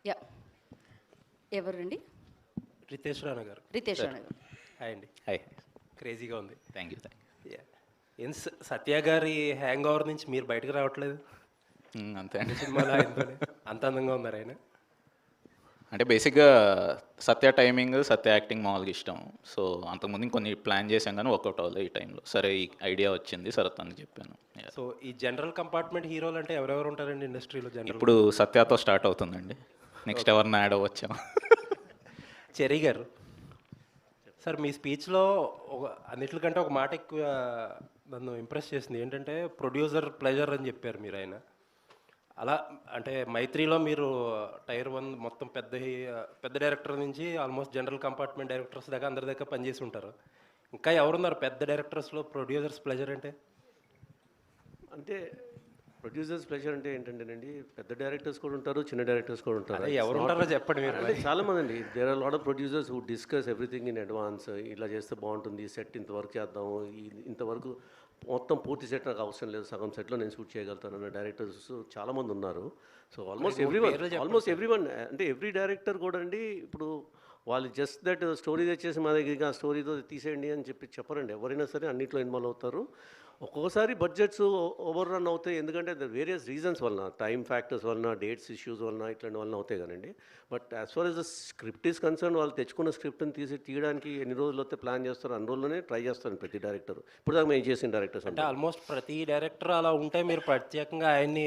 Yeah ఎవరండి? రితేష్ రాణా గారు. రితేష్ రాణా గారు. హాయ్ అండి. హాయ్. క్రేజీగా ఉంది. Thank you. యా. ఏం సత్య గారి హ్యాంగ్ ఓవర్ నుంచి మీరు బయటకు రావట్లేదు అంతే అండి. సినిమాలో ఆయనతోనే అంత అందంగా ఉన్నారు ఆయన. అంటే బేసిక్గా సత్య టైమింగ్, సత్య యాక్టింగ్ మామూలుగా ఇష్టం. సో అంతకుముందు ఇంకొన్ని ప్లాన్ చేశాం కానీ వర్కౌట్ అవ్వలేదు ఈ టైంలో. సరే ఈ ఐడియా వచ్చింది, సరే తనకి చెప్పాను. సో ఈ జనరల్ కంపార్ట్మెంట్ హీరోలు అంటే ఎవరెవరు ఉంటారండి ఇండస్ట్రీలో? జనరల్ ఇప్పుడు సత్యతో స్టార్ట్ అవుతుందండి. నెక్స్ట్ ఎవరిని యాడ్ అవ్వచ్చాము. చెరీ గారు సార్, మీ స్పీచ్లో అన్నిటికంటే ఒక మాట ఎక్కువ నన్ను ఇంప్రెస్ చేసింది. ఏంటంటే ప్రొడ్యూసర్ ప్లెజర్ అని చెప్పారు మీరు. ఆయన అలా అంటే మైత్రిలో మీరు టైర్ 1 మొత్తం పెద్ద డైరెక్టర్ నుంచి ఆల్మోస్ట్ జనరల్ కంపార్ట్మెంట్ డైరెక్టర్స్ దాకా అందరి దగ్గర పనిచేసి ఉంటారు. ఇంకా ఎవరున్నారు పెద్ద డైరెక్టర్స్లో ప్రొడ్యూసర్స్ ప్లెజర్ అంటే? అంటే ప్రొడ్యూసర్స్ ప్లెజర్ అంటే ఏంటంటేనండి, పెద్ద డైరెక్టర్స్ కూడా ఉంటారు, చిన్న డైరెక్టర్స్ కూడా ఉంటారు. ఎవరు ఉంటారో చెప్పండి మీరు. అంటే చాలామంది అండి, there are lot of producers who discuss everything in advance. ఇలా చేస్తే బాగుంటుంది, సెట్ ఇంతవరకు చేద్దాము, ఇంతవరకు మొత్తం పూర్తి సెట్ నాకు అవసరం లేదు, సగం సెట్లో నేను షూట్ చేయగలుగుతాను అన్న డైరెక్టర్స్ చాలామంది ఉన్నారు. సో ఆల్మోస్ట్ ఎవ్రీవన్ అంటే ఎవ్రీ డైరెక్టర్ కూడా అండి, ఇప్పుడు వాళ్ళు జస్ట్ దట్ స్టోరీ తెచ్చేసి మా దగ్గరికి ఆ స్టోరీతో తీసేయండి అని చెప్పరండి. ఎవరైనా సరే అన్నింటిలో ఇన్వాల్వ్ అవుతారు. ఒక్కొక్కసారి బడ్జెట్స్ ఓవర్ రన్ అవుతాయి, ఎందుకంటే వేరియస్ రీజన్స్ వలన, టైం ఫ్యాక్టర్స్ వలన, డేట్స్ ఇష్యూస్ వలన, ఇట్లాంటి వలన అవుతాయి కానండి. But as far as the script is concern, వాళ్ళు తెచ్చుకున్న స్క్రిప్ట్ని తీయడానికి ఎన్ని రోజులు అయితే ప్లాన్ చేస్తారో అన్ని రోజుల్లోనే ట్రై చేస్తాను ప్రతి డైరెక్టర్. ఇప్పుడు దాకా మేము చేసిన డైరెక్టర్స్ అంటే ఆల్మోస్ట్ ప్రతి డైరెక్టర్ అలా ఉంటే మీరు ప్రత్యేకంగా ఆయన్ని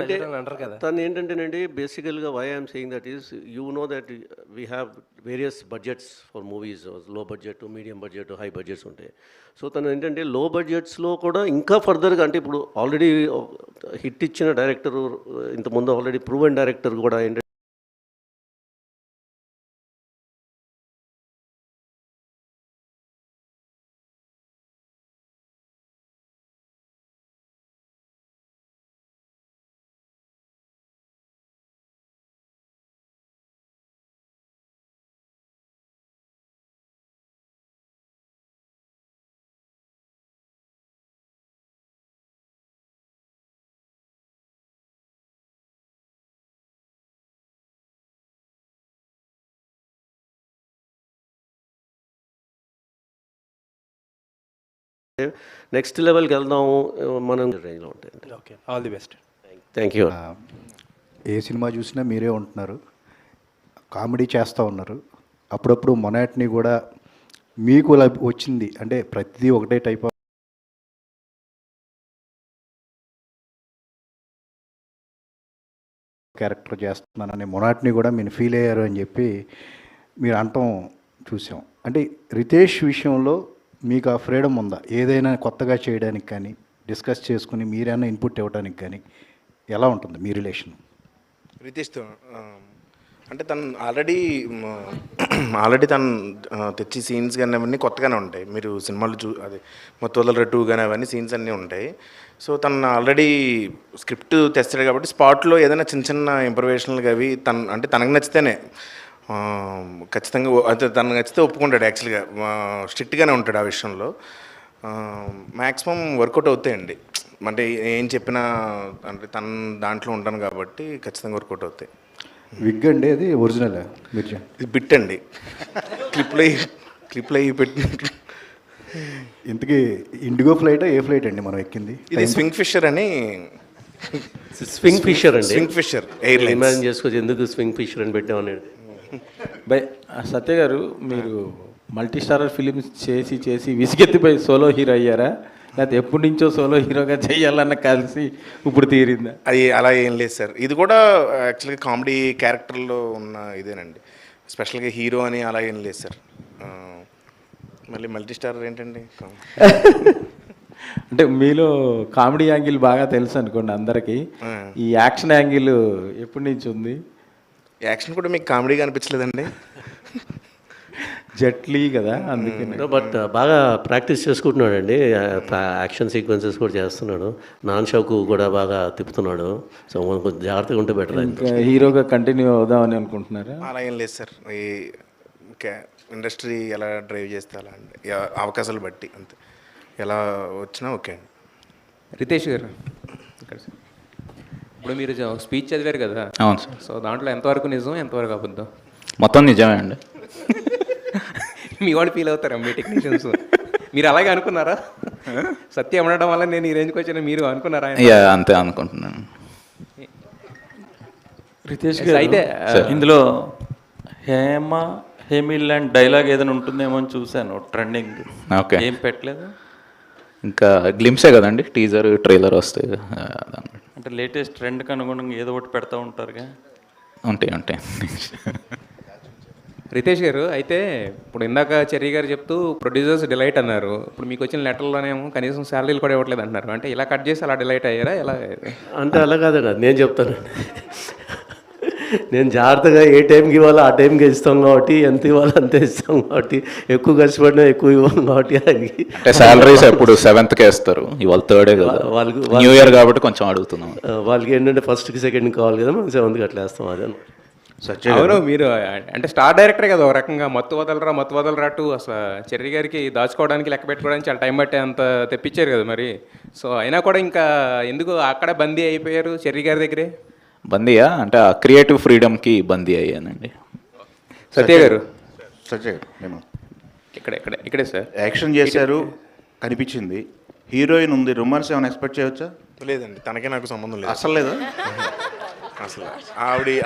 అంటే అంటారు కదా. తను ఏంటంటేనండి, బేసికల్గా why I'm saying that is, you know that we have various budgets for movies. Low budget, medium budget, high budgets ఉంటాయి. సో తను ఏంటంటే లో బడ్జెట్స్లో కూడా ఇంకా ఫర్దర్గా, అంటే ఇప్పుడు ఆల్రెడీ హిట్ ఇచ్చిన డైరెక్టరు, ఇంతకుముందు ఆల్రెడీ ప్రూవెన్ డైరెక్టర్ కూడా ఏంటంటే నెక్స్ట్ లెవెల్కి వెళ్దాము మనం రేంజ్లో ఉంటాయండి. Okay, all the best. Thank you. ఏ సినిమా చూసినా మీరే ఉంటున్నారు, కామెడీ చేస్తూ ఉన్నారు. అప్పుడప్పుడు మొనాటిని కూడా మీకు వచ్చింది అంటే ప్రతిదీ ఒకటే టైప్ ఆఫ్ క్యారెక్టర్ చేస్తున్నానని మొనాటిని కూడా మీరు ఫీల్ అయ్యారు అని చెప్పి మీరు అంటాం చూసాం. అంటే రితేష్ విషయంలో మీకు ఆ ఫ్రీడమ్ ఉందా, ఏదైనా కొత్తగా చేయడానికి కానీ, డిస్కస్ చేసుకుని మీరైనా ఇన్పుట్ ఇవ్వడానికి కానీ? ఎలా ఉంటుంది మీ రిలేషన్ రితేష్తో? అంటే తను ఆల్రెడీ తను తెచ్చి సీన్స్ కానీ అవన్నీ కొత్తగానే ఉంటాయి. మీరు సినిమాలు అదే మొత్తం 2 కానీ అవన్నీ సీన్స్ అన్నీ ఉంటాయి. సో తను ఆల్రెడీ స్క్రిప్ట్ తెస్తాడు కాబట్టి స్పాట్లో ఏదైనా చిన్న చిన్న ఇంప్రవేషన్లు అవి తనకు నచ్చితేనే ఖచ్చితంగా, అయితే తనకు నచ్చితే ఒప్పుకుంటాడు. యాక్చువల్గా స్ట్రిక్ట్గానే ఉంటాడు ఆ విషయంలో. మ్యాక్సిమం వర్కౌట్ అవుతాయండి. అంటే ఏం చెప్పినా అంటే తన దాంట్లో ఉంటాను కాబట్టి ఖచ్చితంగా వర్కౌట్ అవుతాయి. విగ్ అండి అది ఒరిజినల్ మీరు? ఇది బిట్ అండి, క్లిప్లో అయ్యి పెట్టినట్టు. ఇంతకీ ఇండిగో ఫ్లైట్ ఏ ఫ్లైట్ అండి మనం ఎక్కింది? ఇది స్వింగ్ ఫిషర్ అని. స్వింగ్ ఫిషర్ అండి, స్వింగ్ ఫిషర్ ఎయిర్లైన్స్. ఇమాజిన్ చేసుకోవచ్చు ఎందుకు స్వింగ్ ఫిషర్ అని పెట్టామనేది. బై సత్య గారు, మీరు మల్టీ స్టారర్ ఫిలిమ్స్ చేసి విసిగెత్తిపోయి సోలో హీరో అయ్యారా, లేకపోతే ఎప్పటి నుంచో సోలో హీరోగా చేయాలన్న కలిసి ఇప్పుడు తీరిందా? అది అలా ఏం లేదు సార్. ఇది కూడా యాక్చువల్గా కామెడీ క్యారెక్టర్లో ఉన్న ఇదేనండి. స్పెషల్గా హీరో అని అలా ఏం లేదు సార్. మళ్ళీ మల్టీ స్టారర్ ఏంటండి? అంటే మీలో కామెడీ యాంగిల్ బాగా తెలుసు అనుకోండి అందరికీ. ఈ యాక్షన్ యాంగిల్ ఎప్పటి నుంచి ఉంది? యాక్షన్ కూడా మీకు కామెడీగా అనిపించలేదండి? జట్లీ కదా, అందుకే. బట్ బాగా ప్రాక్టీస్ చేసుకుంటున్నాడండి, యాక్షన్ సీక్వెన్సెస్ కూడా చేస్తున్నాడు. నాన్ షోకు కూడా బాగా తిప్పుతున్నాడు. సో మనం కొంచెం జాగ్రత్తగా ఉంటే బెటర్. హీరోగా కంటిన్యూ అవుదామని అనుకుంటున్నారా? అలా ఏం లేదు సార్. ఈ ఇండస్ట్రీ ఎలా డ్రైవ్ చేస్తే అలా అండి, అవకాశాలు బట్టి అంతే, ఎలా వచ్చినా ఓకే అండి. రితేష్ గారు ఇక్కడ ఇప్పుడు మీరు స్పీచ్ చదివారు కదా, అవును సార్. సో దాంట్లో ఎంతవరకు నిజం ఎంతవరకు అబద్ధం? మొత్తం నిజమే అండి. మీ వాళ్ళు ఫీల్ అవుతారా మీ టెక్నీషియన్స్? మీరు అలాగే అనుకున్నారా? సత్యం ఉండడం వల్ల నేను ఈ రేంజ్కి వచ్చాను మీరు అనుకున్నారా? యా, అంతే అనుకుంటున్నాను. రితేష్ గారు, అయితే ఇందులో హేమిల్ లాంటి డైలాగ్ ఏదైనా ఉంటుందేమో అని చూశాను ట్రెండింగ్. ఓకే. ఏం పెట్టలేదు? ఇంకా గ్లిమ్సే కదండి, టీజర్ ట్రైలర్ వస్తే అంటే లేటెస్ట్ ట్రెండ్కి అనుగుణంగా ఏదో ఒకటి పెడతా ఉంటారుగా. ఉంటాయి. రితేష్ గారు, అయితే ఇప్పుడు ఇందాక చెర్రీ గారు చెప్తూ ప్రొడ్యూసర్స్ డిలైట్ అన్నారు. ఇప్పుడు మీకు వచ్చిన లెటర్లోనేమో కనీసం శాలరీలు కూడా ఇవ్వట్లేదు అంటున్నారు. అంటే ఇలా కట్ చేసి అలా డిలైట్ అయ్యారా ఎలా? అంటే అలా కాదండి, అది నేను చెప్తాను. నేను జాగ్రత్తగా ఏ టైంకి ఇవ్వాలో ఆ టైంకి ఇస్తాం కాబట్టి, ఎంత ఇవ్వాలో అంతే ఇస్తాం కాబట్టి, ఎక్కువ ఖర్చు పడినా ఎక్కువ ఇవ్వం కాబట్టి ఆయనకి. అంటే శాలరీస్ ఎప్పుడు 7th వేస్తారు, ఇవాళ 3rd కదా, వాళ్ళకి న్యూ ఇయర్ కాబట్టి కొంచెం అడుగుతున్నాం. వాళ్ళకి ఏంటంటే ఫస్ట్కి సెకండ్కి కావాలి కదా, మనం 7th అట్లా వేస్తాం. అదే అవును, మీరు అంటే స్టార్ డైరెక్టరే కదా ఒక రకంగా. మత్తు వదలరా టూ అసలు చెర్రీ గారికి దాచుకోవడానికి లెక్క పెట్టుకోవడానికి చాలా టైం పట్టే అంత తెప్పించారు కదా మరి. సో అయినా కూడా ఇంకా ఎందుకు అక్కడే బందీ అయిపోయారు చెర్రీ గారి దగ్గరే? బందీయా అంటే ఆ క్రియేటివ్ ఫ్రీడమ్కి బందీ అయ్యానండి. సత్య గారు, నేను ఇక్కడే సార్ యాక్షన్ చేశారు కనిపించింది, హీరోయిన్ ఉంది, రొమాన్స్ ఏమైనా ఎక్స్పెక్ట్ చేయవచ్చా? లేదండి, తనకే నాకు సంబంధం లేదు అసలు లేదా? అసలు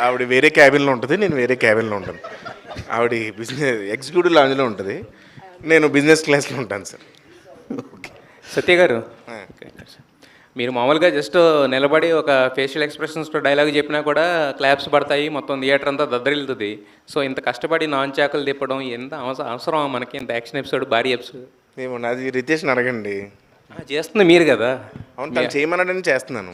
ఆవిడ వేరే క్యాబిన్లో ఉంటుంది, నేను వేరే క్యాబిన్లో ఉంటాను. ఆవిడ బిజినెస్ ఎగ్జిక్యూటివ్ లాంజ్లో ఉంటుంది, నేను బిజినెస్ క్లాస్లో ఉంటాను సార్. సత్య గారు, మీరు మామూలుగా జస్ట్ నిలబడి ఒక ఫేషియల్ ఎక్స్ప్రెషన్స్తో డైలాగ్ చెప్పినా కూడా క్లాప్స్ పడతాయి, మొత్తం థియేటర్ అంతా దద్దరిల్లుతుంది. సో ఇంత కష్టపడి నాన్ చాకులు తిప్పడం ఎంత అవసరం మనకి? ఇంత యాక్షన్ ఎపిసోడ్, భారీ ఎపిసోడ్ ఏమో నాది రితేష్ని అడగండి. చేస్తుంది మీరు కదా. అవును, తను చేయమన్నాడని చేస్తున్నాను.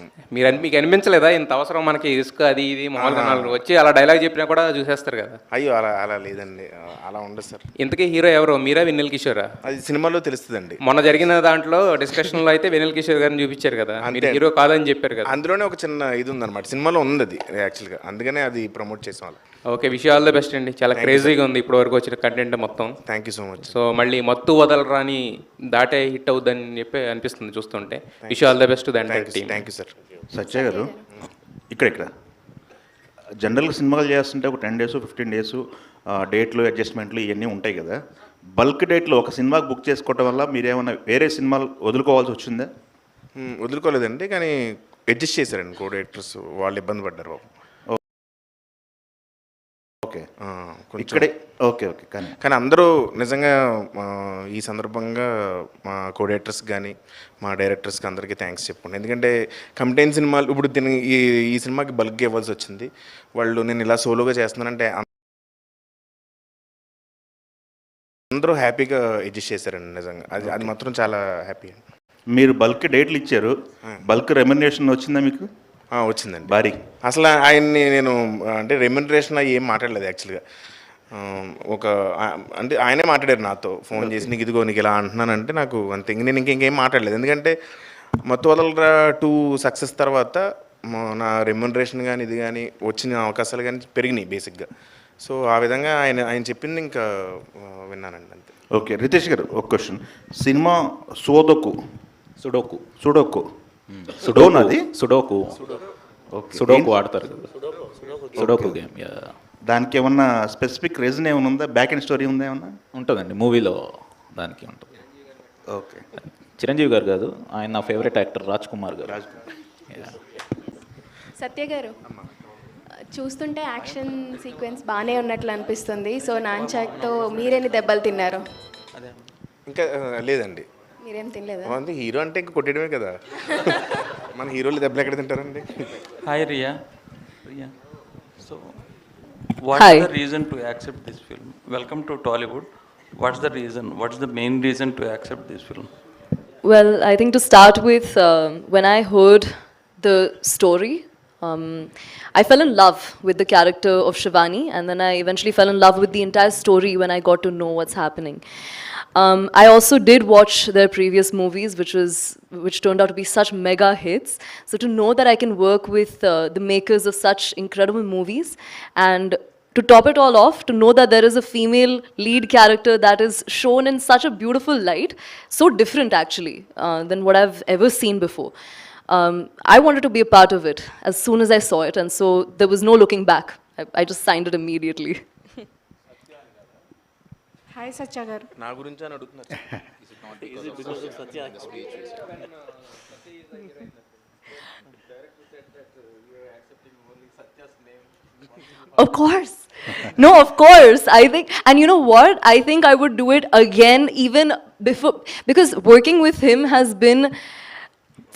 మీకు అనిపించలేదా ఇంత అవసరం మనకి రిస్క్ అది ఇది? మామూలుగా నాలుగు వచ్చి అలా డైలాగ్ చెప్పినా కూడా చూసేస్తారు కదా. అయ్యో అలా లేదండి, అలా ఉండదు సార్. ఇంతకీ హీరో ఎవరు, మీరా వెన్నెల కిషోరా? అది సినిమాలో తెలుస్తుందండి. మొన్న జరిగిన దాంట్లో డిస్కషన్లో అయితే వెన్నెల కిషోర్ గారిని చూపించారు కదా, మీరు హీరో కాదని చెప్పారు కదా. అందులోనే ఒక చిన్న ఇది ఉందన్నమాట, సినిమాలో ఉంది అది యాక్చువల్గా, అందుకనే అది ప్రమోట్ చేసాం వాళ్ళు. Okay, wish all the best అండి. చాలా క్రేజీగా ఉంది ఇప్పటి వరకు వచ్చిన కంటెంట్ మొత్తం. Thank you so much. So మళ్ళీ మత్తు వదలరాని దాటే హిట్ అవుద్దని చెప్పి అనిపిస్తుంది చూస్తుంటే. Wish all the best to the entire team. Thank you sir. Satya garu, ఇక్కడ జనరల్గా సినిమాలు చేస్తుంటే ఒక 10 days 15 days డేట్లు అడ్జస్ట్మెంట్లు ఇవన్నీ ఉంటాయి కదా. బల్క్ డేట్లో ఒక సినిమాకి బుక్ చేసుకోవటం వల్ల మీరేమైనా వేరే సినిమాలు వదులుకోవాల్సి వచ్చిందా? వదులుకోలేదండి, కానీ అడ్జస్ట్ చేశారండి కో డైరెక్టర్స్, వాళ్ళు ఇబ్బంది పడ్డారు బాబు. ఓకే, ఇక్కడే ఓకే కానీ అందరూ నిజంగా ఈ సందర్భంగా మా కో డైరెక్టర్స్ కానీ మా డైరెక్టర్స్కి అందరికీ థ్యాంక్స్ చెప్పండి. ఎందుకంటే కంటెంట్ సినిమాలు ఇప్పుడు ఈ సినిమాకి బల్క్గా ఇవ్వాల్సి వచ్చింది. వాళ్ళు నేను ఇలా సోలోగా చేస్తున్నానంటే అందరూ హ్యాపీగా అడ్జస్ట్ చేశారండి నిజంగా. అది మాత్రం చాలా హ్యాపీ. మీరు బల్క్ డేట్లు ఇచ్చారు, బల్క్ రెమ్యునరేషన్ వచ్చిందా మీకు? వచ్చిందండి భారీ. అసలు ఆయన్ని నేను అంటే రెమ్యునరేషన్ ఏం మాట్లాడలేదు యాక్చువల్గా. అంటే ఆయనే మాట్లాడారు నాతో ఫోన్ చేసి, నీకు ఇదిగో నీకు ఇలా అంటున్నానంటే నాకు అంతే, నేను ఇంకేం మాట్లాడలేదు. ఎందుకంటే మత్తు వదలరా 2 సక్సెస్ తర్వాత నా రెమ్యునరేషన్ కానీ ఇది కానీ వచ్చిన అవకాశాలు కానీ పెరిగినాయి బేసిక్గా. సో ఆ విధంగా ఆయన చెప్పింది ఇంకా విన్నానండి అంతే. ఓకే, రితేష్ గారు ఒక క్వశ్చన్. సినిమా సుడోకు సుడోకు ఆడతారు కదా, సుడోకు గేమ్. దానికి ఏమన్నా స్పెసిఫిక్ రీజన్ ఏమైనా ఉందా? బ్యాక్ అండ్ స్టోరీ ఉందా ఏమన్నా? ఉంటుందండి మూవీలో, దానికి ఉంటుంది. ఓకే, చిరంజీవి గారు కాదు, ఆయన నా ఫేవరెట్ యాక్టర్ రాజ్ కుమార్ గారు. సత్య గారు, చూస్తుంటే యాక్షన్ సీక్వెన్స్ బాగానే ఉన్నట్లు అనిపిస్తుంది. సో నాన్చాక్తో మీరేని దెబ్బలు తిన్నారు? ఇంకా లేదండి, మీరేం తినలేదా? అంటే హీరో అంటే ఇంకా కొట్టడమే కదా, మన హీరోలు దెబ్బలు ఎక్కడ తింటారండి? Hi Riya. So what's the reason to accept this film? Welcome to Tollywood. What's the reason? What's the main reason to accept this film? Well, I think to start with, when I heard the story, I fell in love with the character of Shivani, and then I eventually fell in love with the entire story when I got to know what's happening. I also did watch their previous movies, which turned out to be such mega hits. So to know that I can work with the makers of such incredible movies, and to top it all off, to know that there is a female lead character that is shown in such a beautiful light, so different actually than what I've ever seen before. I wanted to be a part of it as soon as I saw it, and so there was no looking back. I just signed it immediately. Hi Satya garu. నా గురించి అని అడుగుతున్నారు. Of course. No, of course. I think, and you know what? I think I would do it again even before, because working with him has been,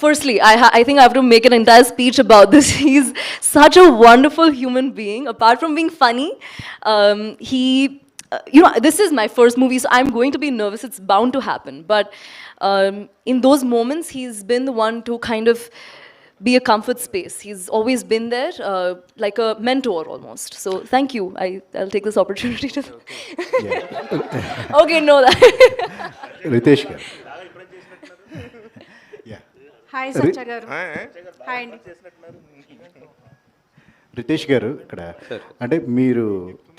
firstly, I think I have to make an entire speech about this. He's such a wonderful human being. Apart from being funny, you know, this is my first movie, so I'm going to be nervous. It's bound to happen. But in those moments, he's been the one to kind of be a comfort space. He's always been there, like a mentor almost. So thank you. I'll take this opportunity to. Okay, no, that. Riteish గారు. Hi Satya గారు. Hi అండి. రితేష్ గారు, ఇక్కడ అంటే మీరు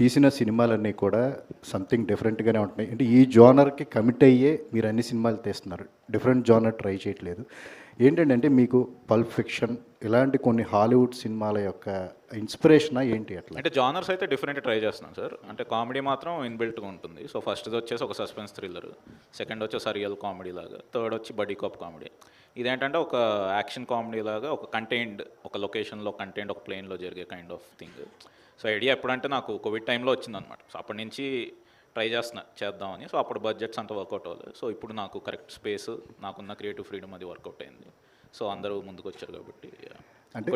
తీసిన సినిమాలన్నీ కూడా సంథింగ్ డిఫరెంట్గానే ఉంటున్నాయి. అంటే ఈ జోనర్కి కమిట్ అయ్యే మీరు అన్ని సినిమాలు తీస్తున్నారు, డిఫరెంట్ జోనర్ ట్రై చేయట్లేదు. ఏంటంటే మీకు పల్ప్ ఫిక్షన్ ఇలాంటి కొన్ని హాలీవుడ్ సినిమాల యొక్క ఇన్స్పిరేషనా ఏంటి అట్లా? అంటే జానర్స్ అయితే డిఫరెంట్ ట్రై చేస్తున్నాను సార్. అంటే కామెడీ మాత్రం ఇన్బిల్ట్గా ఉంటుంది. సో ఫస్ట్ది వచ్చేసి ఒక సస్పెన్స్ థ్రిల్లర్, సెకండ్ వచ్చేసి రియల్ కామెడీ లాగా, థర్డ్ వచ్చి బడీ కాప్ కామెడీ. ఇదేంటంటే ఒక యాక్షన్ కామెడీ లాగా, ఒక కంటైన్డ్, ఒక లొకేషన్లో కంటైన్డ్, ఒక ప్లేన్లో జరిగే kind of thing. So idea ఎప్పుడంటే నాకు కోవిడ్ టైంలో వచ్చిందనమాట. సో అప్పటి నుంచి ట్రై చేద్దామని. సో అప్పుడు బడ్జెట్స్ అంతా వర్కౌట్ అవ్వలేదు. సో ఇప్పుడు నాకు కరెక్ట్ స్పేస్, నాకున్న క్రియేటివ్ ఫ్రీడమ్ అది వర్కౌట్ అయింది. సో అందరూ ముందుకు వచ్చారు కాబట్టి. అంటే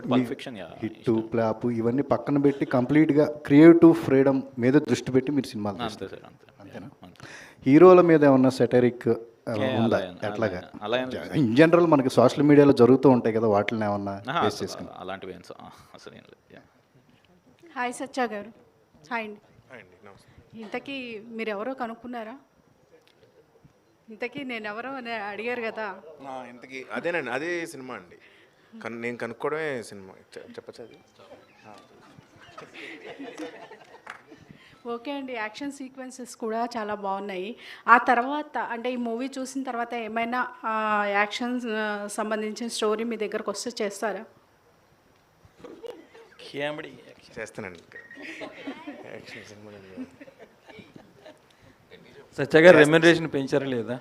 హిట్ ప్లాప్ ఇవన్నీ పక్కన పెట్టి కంప్లీట్గా క్రియేటివ్ ఫ్రీడమ్ మీద దృష్టి పెట్టి మీరు సినిమాలు అంతే సార్, అంతేనా? హీరోల మీద ఏమన్నా సెటరిక్ ఉందా ఎట్లాగా? ఇన్ జనరల్ మనకి సోషల్ మీడియాలో జరుగుతూ ఉంటాయి కదా, వాటిని ఏమన్నా ఫేస్ చేసుకుని అలాంటివి అసలు ఏం లేదు. హాయ్ సత్య గారు. హాయ్ అండి. ఇంతకీ మీరు ఎవరో కనుక్కున్నారా? ఇంతకీ నేను ఎవరో అని అడిగారు కదా. ఇంతకీ అదేనండి, అదే సినిమా అండి. నేను కనుక్కోవడమే సినిమా. చెప్పచ్చు అది? ఓకే అండి. యాక్షన్ సీక్వెన్సెస్ కూడా చాలా బాగున్నాయి. ఆ తర్వాత అంటే ఈ మూవీ చూసిన తర్వాత ఏమైనా యాక్షన్ సంబంధించిన స్టోరీ మీ దగ్గరకు వస్తే చేస్తారా? చేస్తానండి. సత్య గారు రెమ్యునరేషన్ పెంచారా లేదా?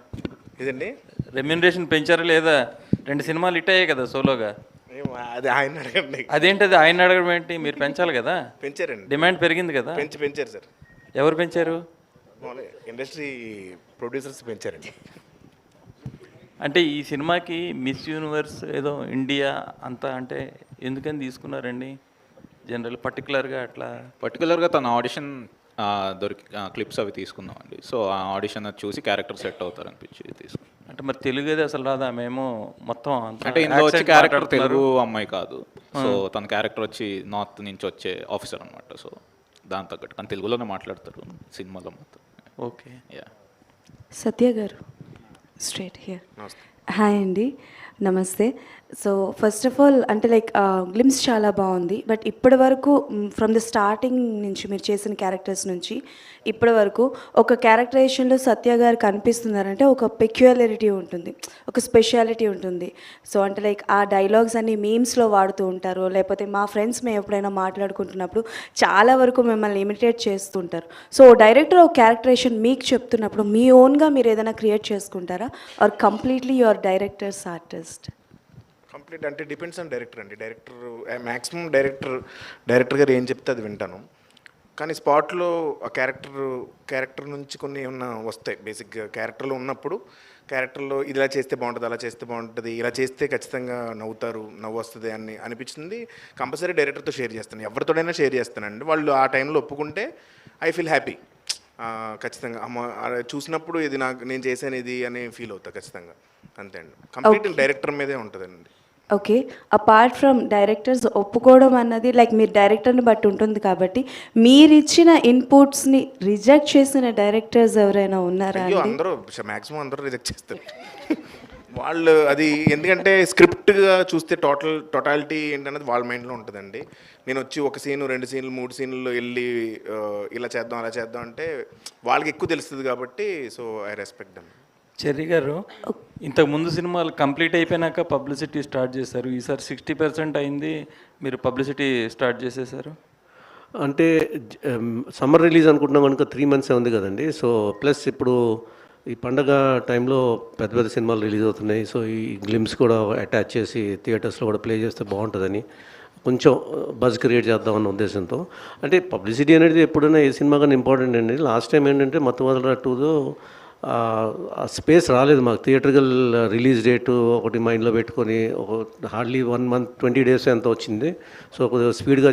ఇదండి రెమ్యునరేషన్ పెంచారా లేదా? 2 సినిమాలు హిట్ అయ్యాయి కదా సోలోగా. అది ఆయన అడగండి. అదేంటది ఆయన అడగడం ఏంటి? మీరు పెంచాలి కదా. పెంచారండి, డిమాండ్ పెరిగింది కదా. పెంచారు సార్. ఎవరు పెంచారు? ఇండస్ట్రీ ప్రొడ్యూసర్స్ పెంచారండి. అంటే ఈ సినిమాకి మిస్ యూనివర్స్ ఏదో ఇండియా అంతా అంటే ఎందుకని తీసుకున్నారండి? జనరల్ పర్టికులర్గా అట్లా పర్టికులర్గా తన ఆడిషన్ దొరికి క్లిప్స్ అవి తీసుకుందామండి. సో ఆ ఆడిషన్ చూసి క్యారెక్టర్ సెట్ అవుతారు అనిపించి తీసుకున్నాం. అంటే మరి తెలుగు ఏది అసలు రాదా? మేము మొత్తం అంటే ఇందులో వచ్చే క్యారెక్టర్ తెలుగు అమ్మాయి కాదు. సో తన క్యారెక్టర్ వచ్చి నార్త్ నుంచి వచ్చే ఆఫీసర్ అనమాట. సో దాని తగ్గట్టు కానీ తెలుగులోనే మాట్లాడతారు సినిమాలో మొత్తం. ఓకే. యా. సత్య గారు స్ట్రేట్ హియర్. హాయ్ అండి, నమస్తే. సో ఫస్ట్ ఆఫ్ ఆల్ అంటే లైక్ గ్లిమ్స్ చాలా బాగుంది. బట్ ఇప్పటి వరకు ఫ్రమ్ ద స్టార్టింగ్ నుంచి మీరు చేసిన క్యారెక్టర్స్ నుంచి ఇప్పటి వరకు ఒక క్యారెక్టరైజేషన్లో సత్య గారు కనిపిస్తున్నారంటే ఒక పెక్యులారిటీ ఉంటుంది, ఒక స్పెషాలిటీ ఉంటుంది. సో అంటే లైక్ ఆ డైలాగ్స్ అన్ని మీమ్స్లో వాడుతూ ఉంటారు, లేకపోతే మా ఫ్రెండ్స్ మేము ఎప్పుడైనా మాట్లాడుకుంటున్నప్పుడు చాలా వరకు మిమ్మల్ని ఇమిటేట్ చేస్తుంటారు. సో డైరెక్టర్ ఒక క్యారెక్టరైజేషన్ మీకు చెప్తున్నప్పుడు మీ ఓన్గా మీరు ఏదైనా క్రియేట్ చేసుకుంటారా, or completely your director's artist? Complete అంటే డిపెండ్స్ ఆన్ డైరెక్టర్ అండి. మ్యాక్సిమం డైరెక్టర్ గారు ఏం చెప్తే అది వింటాను. కానీ స్పాట్లో ఆ క్యారెక్టర్ నుంచి కొన్ని ఏమన్నా వస్తాయి. బేసిక్గా క్యారెక్టర్లో ఉన్నప్పుడు క్యారెక్టర్లో ఇలా చేస్తే బాగుంటుంది, అలా చేస్తే బాగుంటుంది, ఇలా చేస్తే ఖచ్చితంగా నవ్వు వస్తుంది అని అనిపించింది. కంపల్సరీ డైరెక్టర్తో షేర్ చేస్తాను, ఎవరితోడైనా షేర్ చేస్తానండి. వాళ్ళు ఆ టైంలో ఒప్పుకుంటే ఐ ఫీల్ హ్యాపీ. ఖచ్చితంగా చూసినప్పుడు ఇది నేను చేశాను ఇది అని ఫీల్ అవుతా ఖచ్చితంగా. అంతే అండి, కంప్లీట్ డైరెక్టర్ మీదే ఉంటుందండి. ఓకే. అపార్ట్ ఫ్రమ్ డైరెక్టర్స్ ఒప్పుకోవడం అన్నది లైక్ మీరు డైరెక్టర్ని బట్టి ఉంటుంది కాబట్టి మీరు ఇచ్చిన ఇన్పుట్స్ని రిజెక్ట్ చేసిన డైరెక్టర్స్ ఎవరైనా ఉన్నారా? అందరూ మ్యాక్సిమం అందరూ రిజెక్ట్ చేస్తారు వాళ్ళు. అది ఎందుకంటే స్క్రిప్ట్గా చూస్తే టోటాలిటీ ఏంటనేది వాళ్ళ మైండ్లో ఉంటుందండి. నేను వచ్చి 1 సీను 2 సీన్లు 3 సీన్లు వెళ్ళి ఇలా చేద్దాం అలా చేద్దాం అంటే వాళ్ళకి ఎక్కువ తెలుస్తుంది కాబట్టి. So I respect them. Cherry గారు ఇంతకు ముందు సినిమాలు కంప్లీట్ అయిపోయినాక పబ్లిసిటీ స్టార్ట్ చేశారు. ఈసారి 60% అయింది, మీరు పబ్లిసిటీ స్టార్ట్ చేసేసారు. అంటే సమ్మర్ రిలీజ్ అనుకుంటున్నాం కనుక 3 months ఉంది కదండి. సో ప్లస్ ఇప్పుడు ఈ పండగ టైంలో పెద్ద పెద్ద సినిమాలు రిలీజ్ అవుతున్నాయి. సో ఈ గ్లిమ్స్ కూడా అటాచ్ చేసి థియేటర్స్లో కూడా ప్లే చేస్తే బాగుంటుందని కొంచెం బజ్ క్రియేట్ చేద్దామన్న ఉద్దేశంతో. అంటే పబ్లిసిటీ అనేది ఎప్పుడైనా ఏ సినిమా కానీ ఇంపార్టెంట్ అండి. లాస్ట్ టైం ఏంటంటే మత్తువదల 2లో స్పేస్ రాలేదు మాకు. థియేటర్కల్ రిలీజ్ డేటు ఒకటి మైండ్లో పెట్టుకొని ఒక హార్డ్లీ 1 month 20 days ఎంత వచ్చింది. సో కొద్దిగా స్పీడ్గా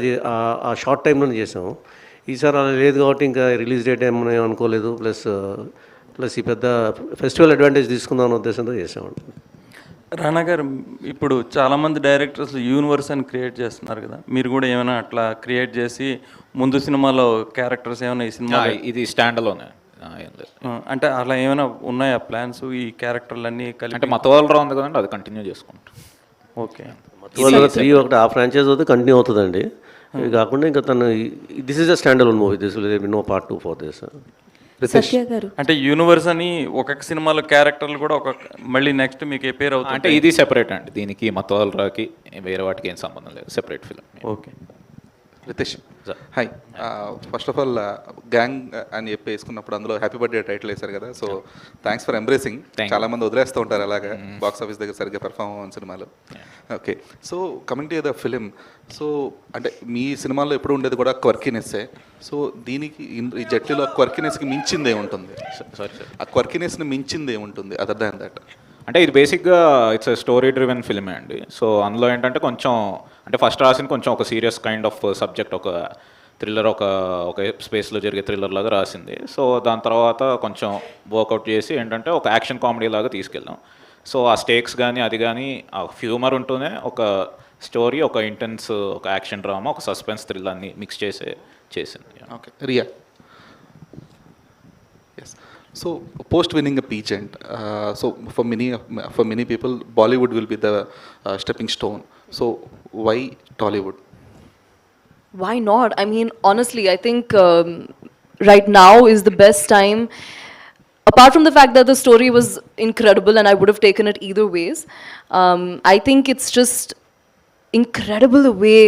ఆ షార్ట్ టైంలోనే చేసాము. ఈసారి అలా లేదు కాబట్టి ఇంకా రిలీజ్ డేట్ ఏమని అనుకోలేదు. ప్లస్ ఈ పెద్ద ఫెస్టివల్ అడ్వాంటేజ్ తీసుకుందాం అనే ఉద్దేశంతో చేసామండి. రానా గారు, ఇప్పుడు చాలామంది డైరెక్టర్స్ యూనివర్స్ అని క్రియేట్ చేస్తున్నారు కదా, మీరు కూడా ఏమైనా అట్లా క్రియేట్ చేసి ముందు సినిమాలో క్యారెక్టర్స్ ఏమైనా ఈ సినిమా ఇది స్టాండ్ అలోనే అంటే అలా ఏమైనా ఉన్నాయా ప్లాన్స్? ఈ క్యారెక్టర్లన్నీ కలిపి అంటే మతవాళ్ళ ఉంది కదండి, అది కంటిన్యూ చేసుకుంటాం. ఓకే, మత్తువదల 3 ఒకటి ఆ ఫ్రాంచైజ్ అయితే కంటిన్యూ అవుతుందండి. ఇది కాకుండా ఇంకా తను this is a standalone movie, this will be no part 2 for this. Satya garu, అంటే యూనివర్స్ అని ఒక్కొక్క సినిమాలో క్యారెక్టర్లు కూడా మళ్ళీ నెక్స్ట్ మీకు పేరు అవుతుంది. అంటే ఇది సెపరేట్ అండి, దీనికి మతవాళ్ళకి వేరే వాటికి ఏం సంబంధం లేదు, separate film. Okay. Ritesh, hi. First of all gang అని చెప్పి వేసుకున్నప్పుడు అందులో హ్యాపీ బర్త్డే టైటిల్ వేశారు కదా, సో థ్యాంక్స్ ఫర్ ఎంబ్రేసింగ్. చాలా మంది వదిలేస్తూ ఉంటారు అలాగా బాక్స్ ఆఫీస్ దగ్గర సరిగ్గా పెర్ఫామ్ అవ్వని సినిమాలు. Okay, so coming to the film, so అంటే మీ సినిమాలో ఎప్పుడు ఉండేది కూడా క్వర్కీనెస్సే. సో దీనికి ఈ జట్లీలో క్వర్కీనెస్కి మించింది ఏముంటుంది? ఆ క్వర్కీనెస్ని మించింది ఏముంటుంది అదర్ దాన్ దట్? అంటే ఇది బేసిక్గా ఇట్స్ స్టోరీ డ్రివెన్ ఫిల్మే అండి. సో అందులో ఏంటంటే కొంచెం అంటే ఫస్ట్ రాసిన కొంచెం ఒక సీరియస్ కైండ్ ఆఫ్ సబ్జెక్ట్, ఒక థ్రిల్లర్, ఒక స్పేస్లో జరిగే థ్రిల్లర్ లాగా రాసింది. సో దాని తర్వాత కొంచెం వర్కౌట్ చేసి ఏంటంటే ఒక యాక్షన్ కామెడీ లాగా తీసుకెళ్ళాం. సో ఆ స్టేక్స్ కానీ అది కానీ ఆ హ్యూమర్ ఉంటూనే ఒక స్టోరీ, ఒక ఇంటెన్స్, ఒక యాక్షన్ డ్రామా, ఒక సస్పెన్స్ థ్రిల్ అన్ని మిక్స్ చేసింది. Okay, Riya. Yes, so post winning a pageant, so for many people Bollywood will be the stepping stone. So why Tollywood? Why not? I mean, honestly, I think right now is the best time. Apart from the fact that the story was incredible and I would have taken it either ways, I think it's just incredible the way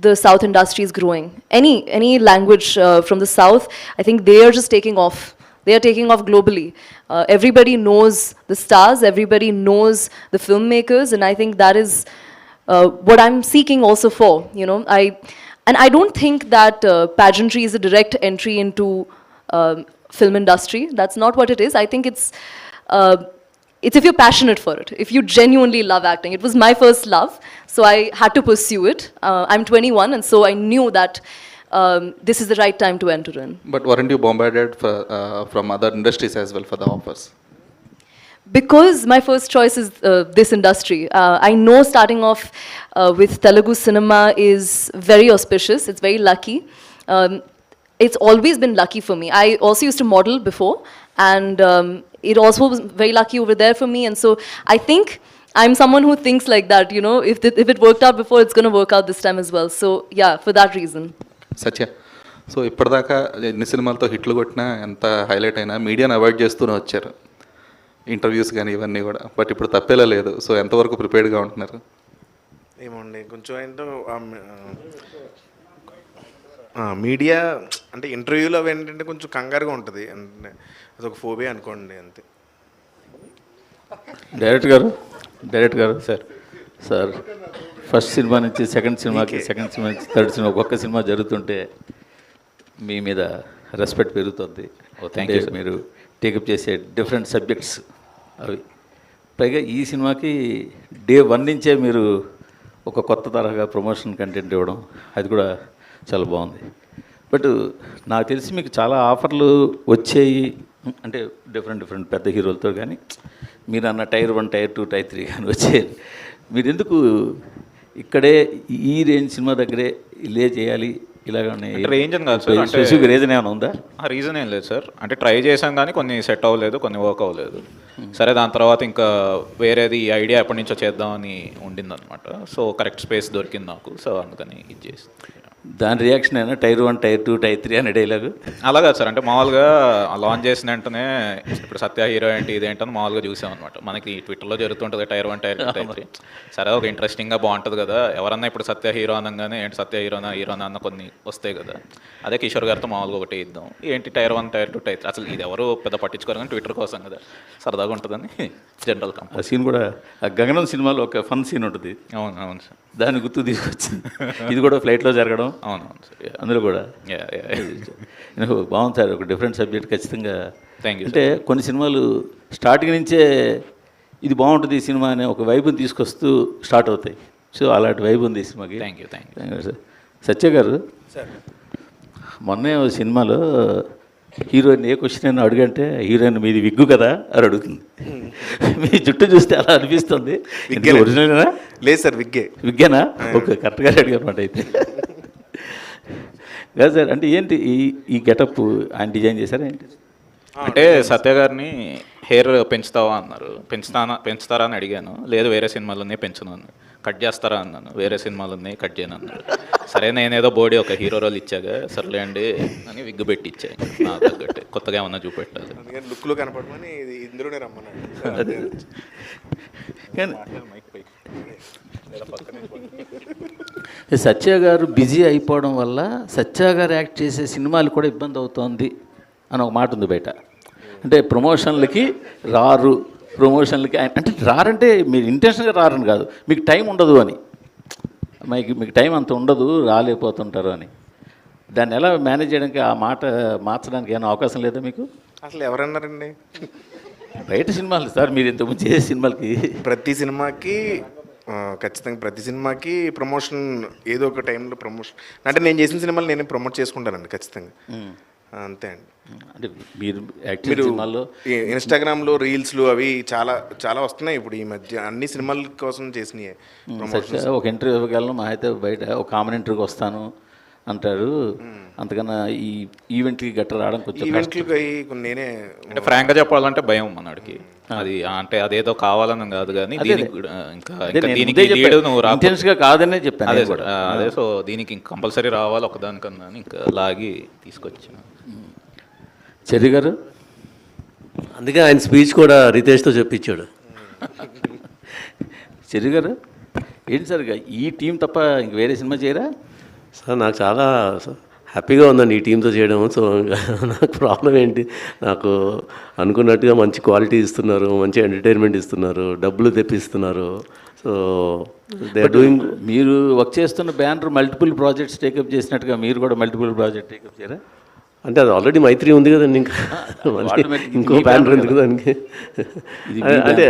the South industry is growing. Any language from the South, I think they are just taking off. They are taking off globally. Everybody knows the stars, everybody knows the filmmakers, and I think that is what I'm seeking also for, you know. I don't think that pageantry is a direct entry into film industry. That's not what it is. I think it's if you're passionate for it, if you genuinely love acting. It was my first love, so I had to pursue it. I'm 21, and so I knew that this is the right time to enter in. But weren't you bombarded from other industries as well for the offers? Because my first choice is this industry. I know starting off with Telugu cinema is very auspicious. It's very lucky. It's always been lucky for me. I also used to model before, and it also was very lucky over there for me. And so I think I'm someone who thinks like that. You know, if it worked out before, it's going to work out this time as well. So yeah, for that reason. Satya, so ఇప్పటిదాకా ఎన్ని సినిమాలతో హిట్లు కొట్టినా, ఎంత highlight అయినా మీడియాని avoid చేస్తూనే వచ్చారు, ఇంటర్వ్యూస్ కానీ ఇవన్నీ కూడా. బట్ ఇప్పుడు తప్పేలా లేదు. సో ఎంతవరకు ప్రిపేర్డ్గా ఉంటున్నారు? ఏమండి, కొంచెం ఏంటో మీడియా అంటే ఇంటర్వ్యూలో అవి ఏంటంటే కొంచెం కంగారుగా ఉంటుంది, అంటే అదొక ఫోబియా అనుకోండి అంతే. డైరెక్టర్ గారు సార్ ఫస్ట్ సినిమా నుంచి సెకండ్ సినిమాకి, సెకండ్ సినిమా నుంచి థర్డ్ సినిమా, ఒక్కొక్క సినిమా జరుగుతుంటే మీ మీద రెస్పెక్ట్ పెరుగుతుంది. మీరు టేకప్ చేసే డిఫరెంట్ సబ్జెక్ట్స్ అవి, పైగా ఈ సినిమాకి డే 1 నుంచే మీరు ఒక కొత్త తరహా ప్రమోషన్ కంటెంట్ ఇవ్వడం, అది కూడా చాలా బాగుంది. బట్ నాకు తెలిసి మీకు చాలా ఆఫర్లు వచ్చాయి, అంటే డిఫరెంట్ పెద్ద హీరోలతో, కానీ మీరు అన్న టైర్ 1, టైర్ 2, టైర్ 3 కానీ వచ్చేది. మీరు ఎందుకు ఇక్కడే ఈ రేంజ్ సినిమా దగ్గరే ఇలే చేయాలి ఇలాగనే? రేంజ్ అని కాదు సార్, స్పెసిఫిక్ రీజన్ ఏమైనా ఉందా? రీజన్ ఏం లేదు సార్, అంటే ట్రై చేసాం కానీ కొన్ని సెట్ అవ్వలేదు, కొన్ని వర్క్ అవ్వలేదు. సరే, దాని తర్వాత ఇంకా వేరేది ఐడియా ఎప్పటి నుంచో చేద్దామని ఉండిందనమాట. సో కరెక్ట్ స్పేస్ దొరికింది నాకు, సో అందుకని ఇది చేసి. దాని రియాక్షన్ అయినా టైర్ 1, టైర్ 2, టైర్ 3 అనే డైలాగు. అలాగా సార్, అంటే మామూలుగా లాంచ్ చేసిన వెంటనే ఇప్పుడు సత్య హీరో ఏంటి ఇదేంటని మామూలుగా చూసామన్నమాట. మనకి ట్విట్టర్లో జరుగుతుంటుంది టైర్ 1, టైర్ 2, టైర్ 3. సరే ఒక ఇంట్రెస్టింగ్గా బాగుంటుంది కదా, ఎవరన్నా ఇప్పుడు సత్య హీరో అనగానే ఏంటి సత్య హీరోనా అన్న కొన్ని వస్తాయి కదా. అదే కిషోర్ గారితో మామూలుగా ఒకటి ఇద్దాం, ఏంటి టైర్ 1, టైర్ 2, టైర్ 3, అసలు ఇది ఎవరు పెద్ద పట్టించుకోరు కానీ ట్విట్టర్ కోసం కదా, సరదాగా ఉంటుందని జనరల్ ఆ సీన్ కూడా ఆ గగనం సినిమాలో ఒక ఫన్ సీన్ ఉంటుంది. అవును అవును సార్, దాన్ని గుర్తు తీసుకొచ్చింది. ఇది కూడా ఫ్లైట్లో జరగడం. అవునవును సార్, అందులో కూడా బాగుంది సార్, ఒక డిఫరెంట్ సబ్జెక్ట్ ఖచ్చితంగా. అంటే కొన్ని సినిమాలు స్టార్టింగ్ నుంచే ఇది బాగుంటుంది ఈ సినిమా అనే ఒక వైబుని తీసుకొస్తూ స్టార్ట్ అవుతాయి. సో అలాంటి వైబ్ ఉంది ఈ సినిమాకి. Thank you sir. సత్య గారు, మొన్నే ఓ సినిమాలో హీరోయిన్ ఏ క్వశ్చన్ అయినా అడుగంటే హీరోయిన్ మీది విగ్గు కదా అని అడుగుతుంది. మీ జుట్టు చూస్తే అలా అనిపిస్తుంది. ఒరిజినల్నా? లేదు సార్, విగ్గేనా? ఓకే, కరెక్ట్గా అడిగారు అనమాట అయితే. కాదు సార్, అంటే ఏంటి ఈ గెటప్ ఆయన డిజైన్ చేశారా ఏంటి? అంటే సత్య గారిని హెయిర్ పెంచుతావా అన్నారు. పెంచుతారా అని అడిగాను. లేదు వేరే సినిమాలన్నీ పెంచును అన్నాను. కట్ చేస్తారా అన్నాను. వేరే సినిమాలన్నీ కట్ చేయను అన్నారు. సరే నేనేదో బోడీ ఒక హీరో రోల్ ఇచ్చాగా, సర్లే అండి అని విగ్గు పెట్టి ఇచ్చాను. నా తగ్గట్టే కొత్తగా ఏమన్నా చూపెట్టాలి, లుక్లో కనపడమని ఇందులోనే రమ్మన్నాడు. సత్య గారు బిజీ అయిపోవడం వల్ల సత్య గారు యాక్ట్ చేసే సినిమాలు కూడా ఇబ్బంది అవుతోంది అని ఒక మాట ఉంది బయట. అంటే ప్రమోషన్లకి రారు, ప్రమోషన్లకి అంటే రారంటే మీరు ఇంటెన్షన్గా రారని కాదు, మీకు టైం ఉండదు అని. మీకు టైం అంత ఉండదు, రాలేకపోతుంటారు అని. దాన్ని ఎలా మేనేజ్ చేయడానికి, ఆ మాట మార్చడానికి ఏమైనా అవకాశం లేదా మీకు? అసలు ఎవరన్నారండి? బయట సినిమాలు సార్, మీరు ఇంతకుముందు చేసే సినిమాలకి ఖచ్చితంగా ప్రతి సినిమాకి ప్రమోషన్ ఏదో ఒక టైంలో ప్రమోషన్. అంటే నేను చేసిన సినిమాలు నేనే ప్రమోట్ చేసుకుంటానండి ఖచ్చితంగా, అంతే అండి. అంటే మీరు సినిమాల్లో ఇన్స్టాగ్రామ్లో రీల్స్లు అవి చాలా చాలా వస్తున్నాయి ఇప్పుడు ఈ మధ్య, అన్ని సినిమాల కోసం చేసినాయి. ఒక ఇంటర్వ్యూ ఇవ్వగలను, మా అయితే బయట ఒక కామన్ ఇంటర్వ్యూకి వస్తాను అంటారు. అంతకన్నా ఈ ఈవెంట్కి గట్ట రావడం కొంచెం నేనే అంటే ఫ్రాంక్గా చెప్పాలంటే భయం మనడికి. అది అంటే అదేదో కావాలని కాదు కానీ ఇంటెన్స్గా కాదనే చెప్పాను అదే కూడా అదే. సో దీనికి కంపల్సరీ రావాలి ఒకదానికన్నా ఇంకా లాగి తీసుకొచ్చాను. చెర్రీ గారు, అందుకే ఆయన స్పీచ్ కూడా రితేష్తో చెప్పించాడు. చెర్రీ గారు ఏంటి సార్, ఈ టీం తప్ప ఇంక వేరే సినిమా చేయరా? సార్ నాకు చాలా హ్యాపీగా ఉందండి ఈ టీంతో చేయడం. సో నాకు ప్రాబ్లం ఏంటి, నాకు అనుకున్నట్టుగా మంచి క్వాలిటీ ఇస్తున్నారు, మంచి ఎంటర్టైన్మెంట్ ఇస్తున్నారు, డబ్బులు తెప్పిస్తున్నారు. So they are doing. మీరు వర్క్ చేస్తున్న బ్యానర్ మల్టిపుల్ ప్రాజెక్ట్స్ టేకప్ చేసినట్టుగా మీరు కూడా మల్టిపుల్ ప్రాజెక్ట్ టేకప్ చేయరా? అంటే అది ఆల్రెడీ మైత్రి ఉంది కదండి, ఇంకా ఇంకో బ్యానర్ ఎందుకు దానికి? అంటే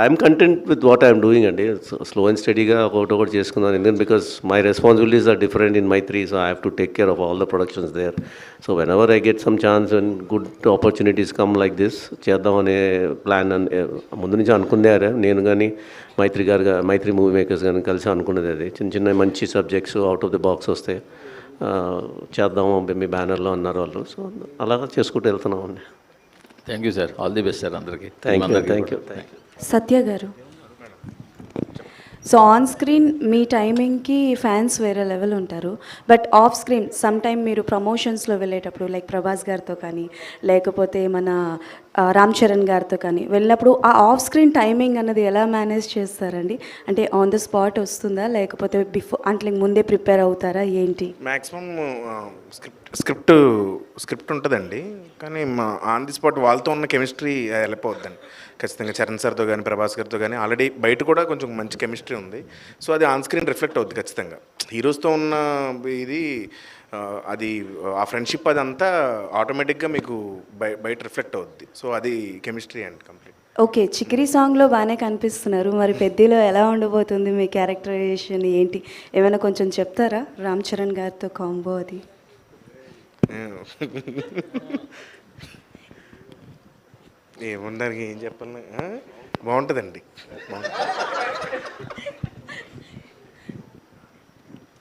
I'm content with what I'm doing అండి. స్లో అండ్ స్టడీగా ఒకటి చేసుకున్నాను. ఎందుకంటే because my responsibilities are different in Mythri, so I have to take care of all the productions there. So whenever I get some chance and good opportunities come like this, చేద్దామనే plan ముందు నుంచి అనుకున్నారే. నేను కానీ మైత్రి movie makers కానీ కలిసి అనుకున్నది అది. చిన్న మంచి subjects out of the box వస్తే చేద్దాము మీ బ్యానర్లో అన్నారు వాళ్ళు. సో అలాగా చేసుకుంటూ వెళ్తున్నాం అండి. Thank you sir, all the best sir అందరికీ. Thank you. Satya garu, so on screen మీ టైమింగ్కి ఫ్యాన్స్ వేరే లెవెల్ ఉంటారు, but off screen some time మీరు ప్రమోషన్స్లో వెళ్ళేటప్పుడు లైక్ ప్రభాస్ గారితో కానీ లేకపోతే మన రామ్ చరణ్ గారితో కానీ వెళ్ళినప్పుడు ఆ ఆఫ్ స్క్రీన్ టైమింగ్ అన్నది ఎలా మేనేజ్ చేస్తారండి? అంటే ఆన్ ద స్పాట్ వస్తుందా లేకపోతే అంటే ముందే ప్రిపేర్ అవుతారా ఏంటి? మ్యాక్సిమం స్క్రిప్ట్ ఉంటుందండి, కానీ ఆన్ ది స్పాట్ వాళ్ళతో ఉన్న కెమిస్ట్రీ వెళ్ళిపోవద్దండి. ఖచ్చితంగా చరణ్ సార్తో కానీ ప్రభాస్ గారితో కానీ ఆల్రెడీ బయట కూడా కొంచెం మంచి కెమిస్ట్రీ ఉంది. సో అది ఆన్ స్క్రీన్ రిఫ్లెక్ట్ అవుద్ది ఖచ్చితంగా. హీరోస్తో ఉన్న ఇది అది ఆ ఫ్రెండ్షిప్ అదంతా ఆటోమేటిక్గా మీకు బయట రిఫ్లెక్ట్ అవుద్ది. సో అది కెమిస్ట్రీ అండి కంప్లీట్. ఓకే, చికిరి సాంగ్లో బాగానే కనిపిస్తున్నారు, మరి పెద్దలో ఎలా ఉండబోతుంది మీ క్యారెక్టరైజేషన్ ఏంటి? ఏమైనా కొంచెం చెప్తారా రామ్ చరణ్ గారితో కాంబో అది? ఏముండడానికి ఏం చెప్పాలి, బాగుంటుందండి.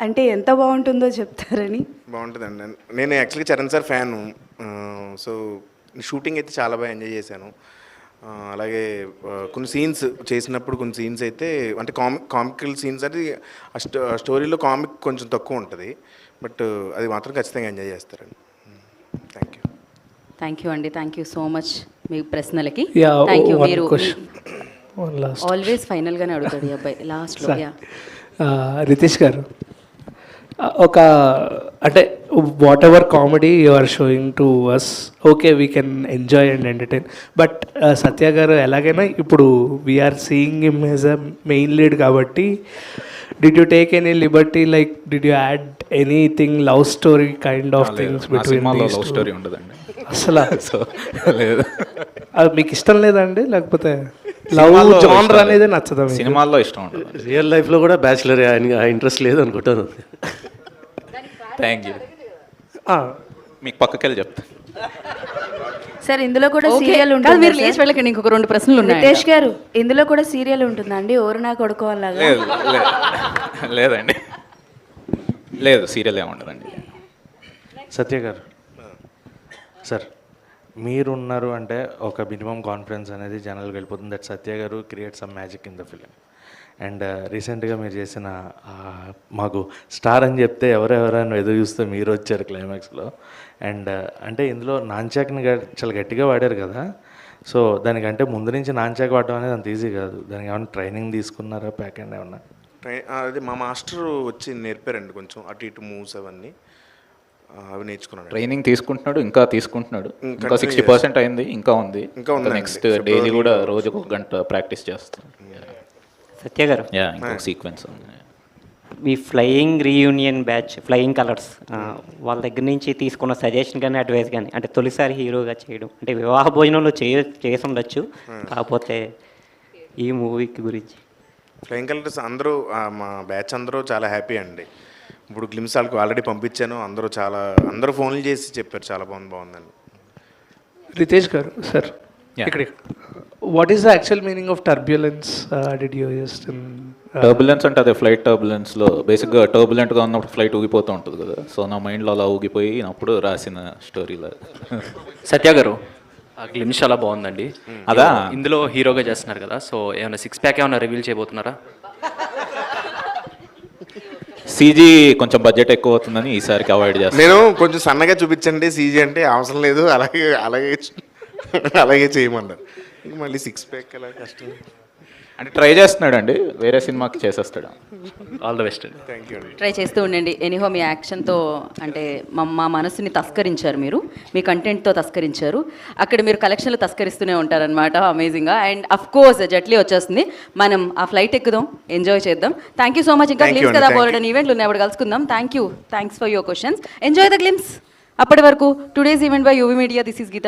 అంటే ఎంత బాగుంటుందో చెప్తారని? బాగుంటుందండి. నేను యాక్చువల్గా Charan sir fan. So shooting అయితే చాలా బాగా ఎంజాయ్ చేశాను. అలాగే కొన్ని సీన్స్ చేసినప్పుడు కొన్ని సీన్స్ అయితే అంటే కామికల్ సీన్స్ అది స్టోరీలో కామిక్ కొంచెం తక్కువ ఉంటుంది, బట్ అది మాత్రం ఖచ్చితంగా ఎంజాయ్ చేస్తారండి. Thank you. థ్యాంక్ యూ అండి, థ్యాంక్ యూ సో మచ్ మీ ప్రశ్నలకి. Yeah, thank you. one మీరు question. One last. ఆల్వేస్ ఫైనల్గానే అడుగుతాడు ఈ అబ్బాయి లాస్ట్లో. యా రితేష్ గారు, ఒక అంటే whatever comedy you are showing to us, okay we can enjoy and entertain, but Satya garu ఎలాగైనా ఇప్పుడు we're seeing him as a main lead కాబట్టి did you take any liberty, like did you add anything love story kind of things between love story ఉండదండి అసలు? So లేదు, అది మీకు ఇష్టం లేదండి, లేకపోతే లవ్ జానర్ అనేది నచ్చదా? సినిమాల్లో ఇష్టం ఉంటుంది. రియల్ లైఫ్లో కూడా బ్యాచిలర్ ఆ ఇంట్రెస్ట్ లేదు అనుకుంటాను. Thank you. మీకు పక్కకెళ్ళి చెప్తా. సార్ ఇందులో కూడా Okay. సీరియల్ కాదు, ఉంటుంది. మీరు లేచి వెళ్ళకండి, ఇంకొక 2 ప్రశ్నలు ఉన్నాయి. రితేష్ గారు, ఇందులో కూడా సీరియల్ ఉంటుందండి, ఓరు నా కొడుకో అలాగా? లేదు లేదండి, లేదు సీరియల్ ఏముండదండి. సత్య గారు సార్, మీరు ఉన్నారు అంటే ఒక మినిమం కాన్ఫిడెన్స్ అనేది జనరల్గా వెళ్ళిపోతుంది. దట్ సత్య గారు create some magic in the film. And రీసెంట్గా మీరు చేసిన మాకు స్టార్ అని చెప్తే ఎవరెవరైనా ఎదురు చూస్తే మీరు వచ్చారు క్లైమాక్స్లో. అండ్ అంటే ఇందులో నాన్చాక్ని చాలా గట్టిగా వాడారు కదా, సో దానికంటే ముందు నుంచి నాన్చాక్ వాడడం అనేది అంత ఈజీ కాదు. దానికి ఏమైనా ట్రైనింగ్ తీసుకున్నారా, ప్యాక్ అండ్ ఏమన్నా? అది మా మాస్టర్ వచ్చి నేర్పారండి, కొంచెం అటు ఇటు మూవ్స్ అవన్నీ అవి నేర్చుకున్నాను. ట్రైనింగ్ తీసుకుంటున్నాడు, ఇంకా తీసుకుంటున్నాడు. ఇంకా 60% అయింది, ఇంకా ఉంది. నెక్స్ట్ డైలీ కూడా రోజుకు 1 గంట ప్రాక్టీస్ చేస్తాం. సత్య గారు, ఇంకొక సీక్వెన్స్ ఉంది. మీ flying reunion batch, flying colours, వాళ్ళ దగ్గర నుంచి తీసుకున్న సజెషన్ కానీ అడ్వైస్ కానీ, అంటే తొలిసారి హీరోగా చేయడం, అంటే వివాహ భోజనంలో చేసి ఉండొచ్చు, కాకపోతే ఈ మూవీకి గురించి. ఫ్లయింగ్ కలర్స్ అందరూ మా బ్యాచ్ అందరూ చాలా హ్యాపీ అండి. ఇప్పుడు గ్లిమ్స్ వాళ్ళకి ఆల్రెడీ పంపించాను, అందరూ ఫోన్లు చేసి చెప్పారు చాలా బాగుందని. రితేష్ గారు సార్, ఇక్కడ what is the actual meaning of turbulence? Did you use turbulence అంటే అదే ఫ్లైట్ టర్బులెన్స్లో బేసిక్గా టర్బులెంట్గా ఉన్నప్పుడు ఫ్లైట్ ఊగిపోతూ ఉంటుంది కదా, సో నా మైండ్లో అలా ఊగిపోయినప్పుడు రాసిన స్టోరీలో. సత్య గారు, ఆ గ్లిమ్స్ చాలా బాగుందండి. అదా ఇందులో హీరోగా చేస్తున్నారు కదా, సో ఏమైనా 6 ప్యాక్ ఏమైనా రివీల్ చేయబోతున్నారా? సీజీ కొంచెం బడ్జెట్ ఎక్కువ అవుతుందని ఈసారికి అవాయిడ్ చేస్తాను. నేను కొంచెం సన్నగా చూపించండి సీజీ అంటే, అవసరం లేదు అలాగే చేయమన్నారు. మళ్ళీ 6 ప్యాక్ అలా కష్టం అంటే ట్రై చేస్తున్నాడు అండి, వేరే సినిమాకి చేసేస్తాడు. ఆల్ ద బెస్ట్ అండి. థ్యాంక్ యూ అండి. ట్రై చేస్తూ ఉండండి. ఎనీహో మీ యాక్షన్తో అంటే మా మనసుని తస్కరించారు, మీరు మీ కంటెంట్తో తస్కరించారు. అక్కడ మీరు కలెక్షన్లు తస్కరిస్తూనే ఉంటారనమాట, అమేజింగ్గా. అండ్ అఫ్ కోర్స్ జట్లీ వచ్చేస్తుంది, మనం ఆ ఫ్లైట్ ఎక్కుదాం, ఎంజాయ్ చేద్దాం. Thank you so much. ఇంకా గ్లిమ్స్ కదా బోలెడని ఈవెంట్లు ఉన్నాయి, అప్పుడు కలుసుకుందాం. Thanks for your questions. Enjoy the glimpse. అప్పటి వరకు today's event by UV media. This is Gita.